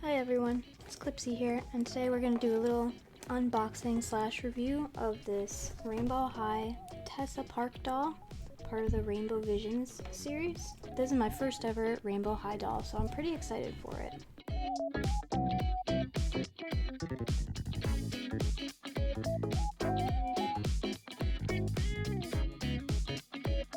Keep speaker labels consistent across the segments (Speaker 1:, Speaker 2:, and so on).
Speaker 1: Hi everyone, it's Clipsy here, and today we're going to do a little unboxing slash review of this Rainbow High Tessa Park doll, part of the Rainbow Visions series. This is my first ever Rainbow High doll, so I'm pretty excited for it.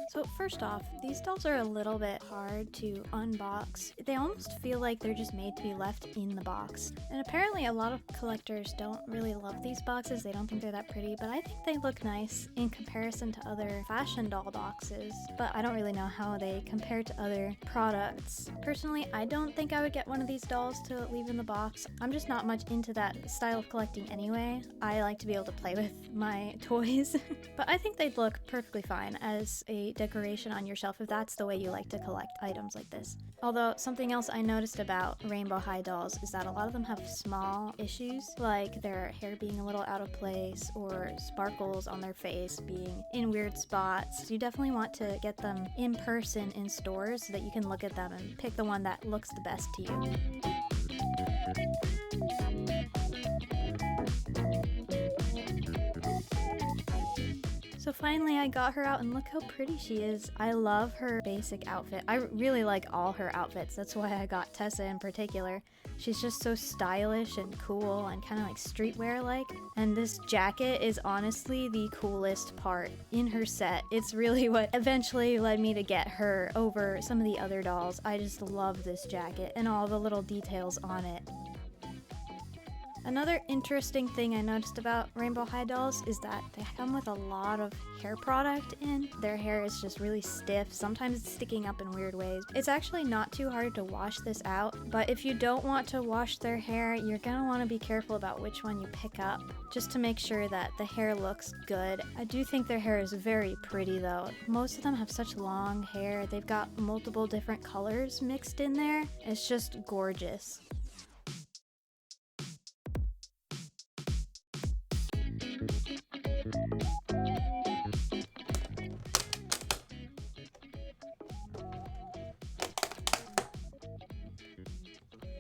Speaker 1: So first off, these dolls are a little bit hard to unbox. They almost feel like they're just made to be left in the box. And apparently a lot of collectors don't really love these boxes. They don't think they're that pretty, but I think they look nice in comparison to other fashion doll boxes. But I don't really know how they compare to other products. Personally, I don't think I would get one of these dolls to leave in the box. I'm just not much into that style of collecting anyway. I like to be able to play with my toys. But I think they'd look perfectly fine as a decoration on your shelf if that's the way you like to collect items like this. Although something else I noticed about Rainbow High dolls is that a lot of them have small issues, like their hair being a little out of place or sparkles on their face being in weird spots. You definitely want to get them in person in stores so that you can look at them and pick the one that looks the best to you. So finally I got her out and look how pretty she is. I love her basic outfit. I really like all her outfits. That's why I got Tessa in particular. She's just so stylish and cool and kind of like streetwear like. And this jacket is honestly the coolest part in her set. It's really what eventually led me to get her over some of the other dolls. I just love this jacket and all the little details on it. Another interesting thing I noticed about Rainbow High dolls is that they come with a lot of hair product in. Their hair is just really stiff, sometimes it's sticking up in weird ways. It's actually not too hard to wash this out, but if you don't want to wash their hair, you're gonna want to be careful about which one you pick up, just to make sure that the hair looks good. I do think their hair is very pretty though. Most of them have such long hair. They've got multiple different colors mixed in there. It's just gorgeous.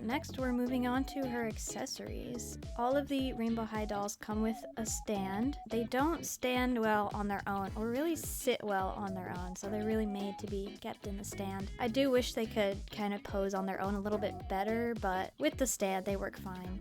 Speaker 1: Next, we're moving on to her accessories. All of the Rainbow High dolls come with a stand. They don't stand well on their own or really sit well on their own, so they're really made to be kept in the stand. I do wish they could kind of pose on their own a little bit better, but with the stand, they work fine.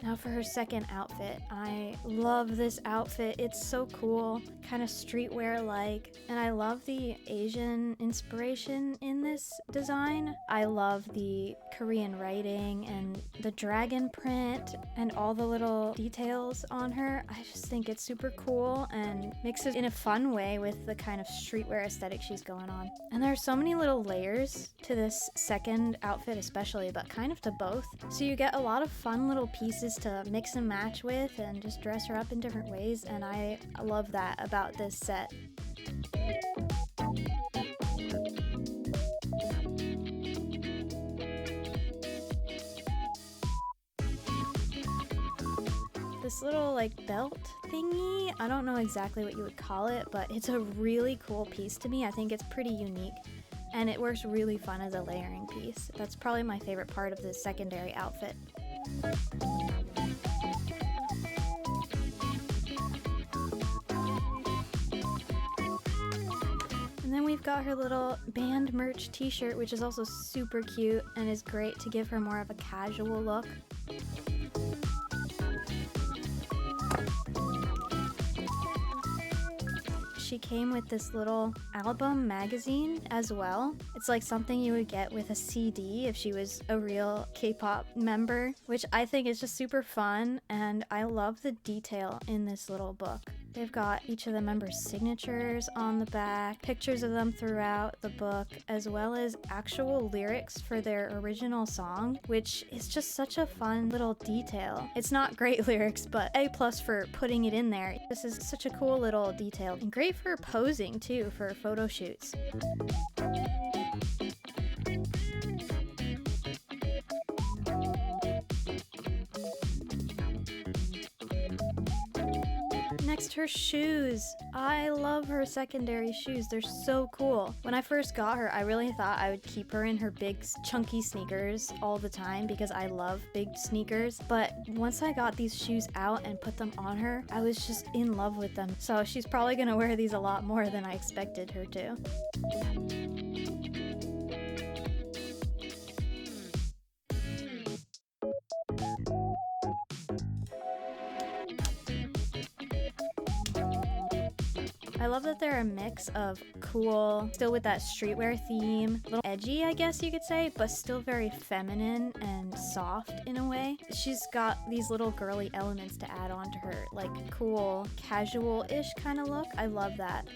Speaker 1: Now for her second outfit. I love this outfit. It's so cool, kind of streetwear-like, and I love the Asian inspiration in this design. I love the Korean writing and the dragon print and all the little details on her. I just think it's super cool and mixes in a fun way with the kind of streetwear aesthetic she's going on. And there are so many little layers to this second outfit especially, but kind of to both. So you get a lot of fun little pieces to mix and match with and just dress her up in different ways, and I love that about this set. This little like belt thingy, I don't know exactly what you would call it, but it's a really cool piece to me. I think it's pretty unique and it works really fun as a layering piece. That's probably my favorite part of this secondary outfit. And then we've got her little band merch t-shirt, which is also super cute and is great to give her more of a casual look. She came with this little album magazine as well. It's like something you would get with a CD if she was a real K-pop member, which I think is just super fun, and I love the detail in this little book. They've got each of the members' signatures on the back, pictures of them throughout the book, as well as actual lyrics for their original song, which is just such a fun little detail. It's not great lyrics, but A+ for putting it in there. This is such a cool little detail, and great for posing too for photo shoots. Next, her shoes. I love her secondary shoes. They're so cool. When I first got her, I really thought I would keep her in her big chunky sneakers all the time because I love big sneakers. But once I got these shoes out and put them on her, I was just in love with them. So she's probably gonna wear these a lot more than I expected her to. I love that they're a mix of cool, still with that streetwear theme, a little edgy, I guess you could say, but still very feminine and soft in a way. She's got these little girly elements to add on to her, like cool, casual-ish kind of look. I love that.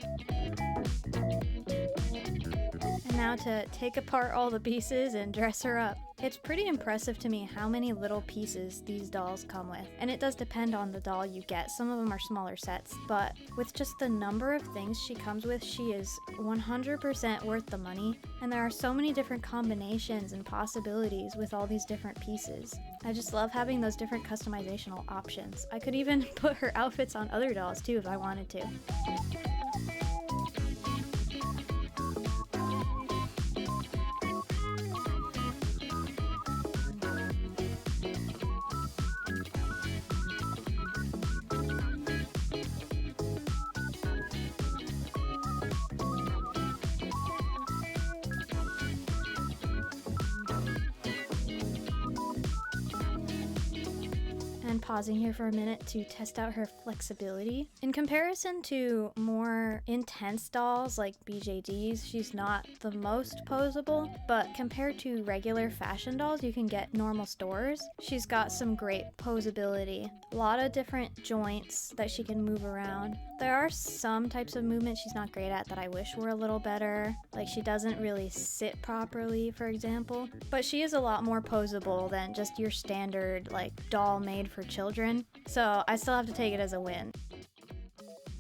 Speaker 1: And now to take apart all the pieces and dress her up. It's pretty impressive to me how many little pieces these dolls come with, and it does depend on the doll you get. Some of them are smaller sets, but with just the number of things she comes with, she is 100% worth the money, and there are so many different combinations and possibilities with all these different pieces. I just love having those different customizational options. I could even put her outfits on other dolls too if I wanted to. And pausing here for a minute to test out her flexibility. In comparison to more intense dolls like BJDs, she's not the most posable, but compared to regular fashion dolls you can get normal stores, she's got some great posability. A lot of different joints that she can move around. There are some types of movement she's not great at that I wish were a little better, like she doesn't really sit properly, for example, but she is a lot more posable than just your standard like doll made for children, so I still have to take it as a win.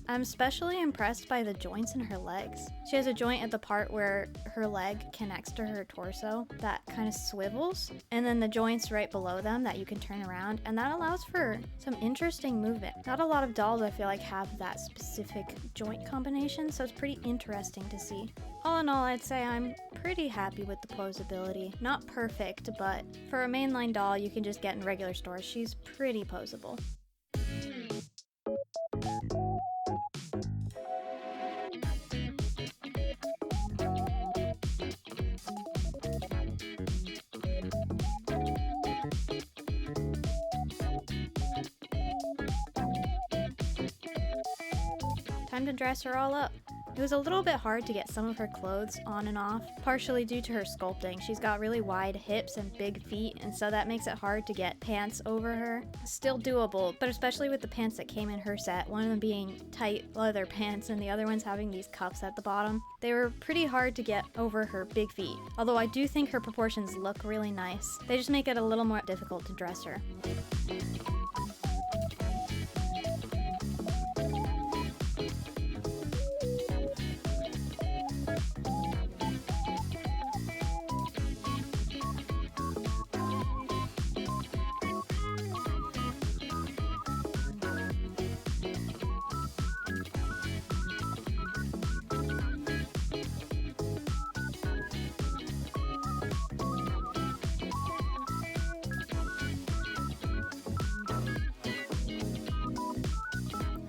Speaker 1: I'm especially impressed by the joints in her legs. She has a joint at the part where her leg connects to her torso that kind of swivels, and then the joints right below them that you can turn around, and that allows for some interesting movement. Not a lot of dolls I feel like have that specific joint combination, so it's pretty interesting to see. All in all, I'd say I'm pretty happy with the posability. Not perfect, but for a mainline doll you can just get in regular stores, she's pretty posable. Time to dress her all up. It was a little bit hard to get some of her clothes on and off, partially due to her sculpting. She's got really wide hips and big feet, and so that makes it hard to get pants over her. Still doable, but especially with the pants that came in her set, one of them being tight leather pants and the other one's having these cuffs at the bottom. They were pretty hard to get over her big feet, although I do think her proportions look really nice. They just make it a little more difficult to dress her.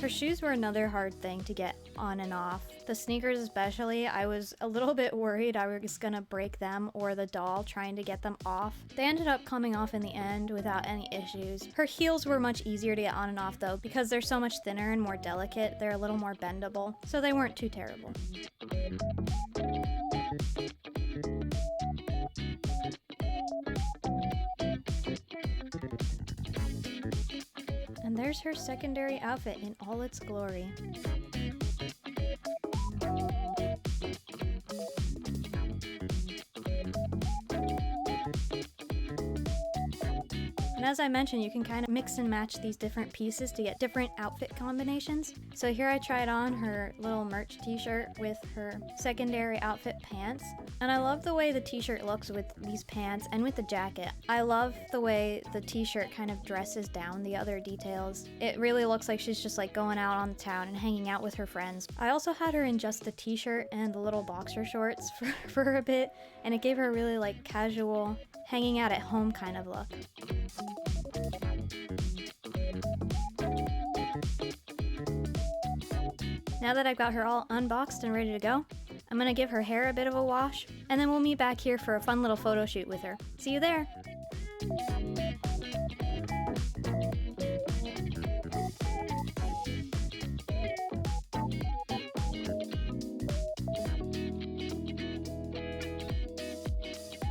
Speaker 1: Her shoes were another hard thing to get on and off. The sneakers especially, I was a little bit worried I was gonna break them or the doll trying to get them off. They ended up coming off in the end without any issues. Her heels were much easier to get on and off though, because they're so much thinner and more delicate, they're a little more bendable, so they weren't too terrible. And there's her secondary outfit in all its glory. And as I mentioned, you can kind of mix and match these different pieces to get different outfit combinations. So here I tried on her little merch t-shirt with her secondary outfit pants. And I love the way the t-shirt looks with these pants and with the jacket. I love the way the t-shirt kind of dresses down the other details. It really looks like she's just like going out on the town and hanging out with her friends. I also had her in just the t-shirt and the little boxer shorts for a bit, and it gave her a really like casual, hanging out at home kind of look. Now that I've got her all unboxed and ready to go, I'm gonna give her hair a bit of a wash, and then we'll meet back here for a fun little photo shoot with her. See you there!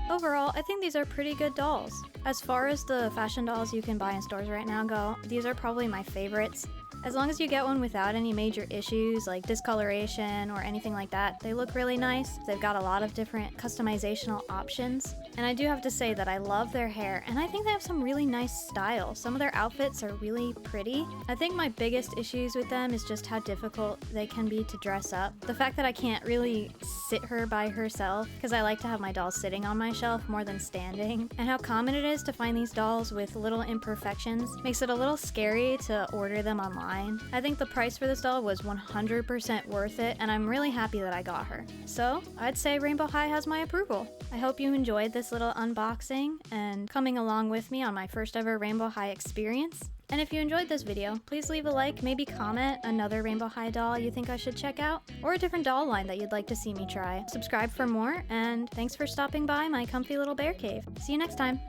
Speaker 1: Overall, I think these are pretty good dolls. As far as the fashion dolls you can buy in stores right now go, these are probably my favorites. As long as you get one without any major issues like discoloration or anything like that, they look really nice. They've got a lot of different customizational options. And I do have to say that I love their hair, and I think they have some really nice style. Some of their outfits are really pretty. I think my biggest issues with them is just how difficult they can be to dress up. The fact that I can't really sit her by herself, because I like to have my dolls sitting on my shelf more than standing. And how common it is to find these dolls with little imperfections makes it a little scary to order them online. I think the price for this doll was 100% worth it, and I'm really happy that I got her. So, I'd say Rainbow High has my approval. I hope you enjoyed this little unboxing and coming along with me on my first ever Rainbow High experience. And if you enjoyed this video, please leave a like, maybe comment another Rainbow High doll you think I should check out, or a different doll line that you'd like to see me try. Subscribe for more, and thanks for stopping by my comfy little bear cave. See you next time!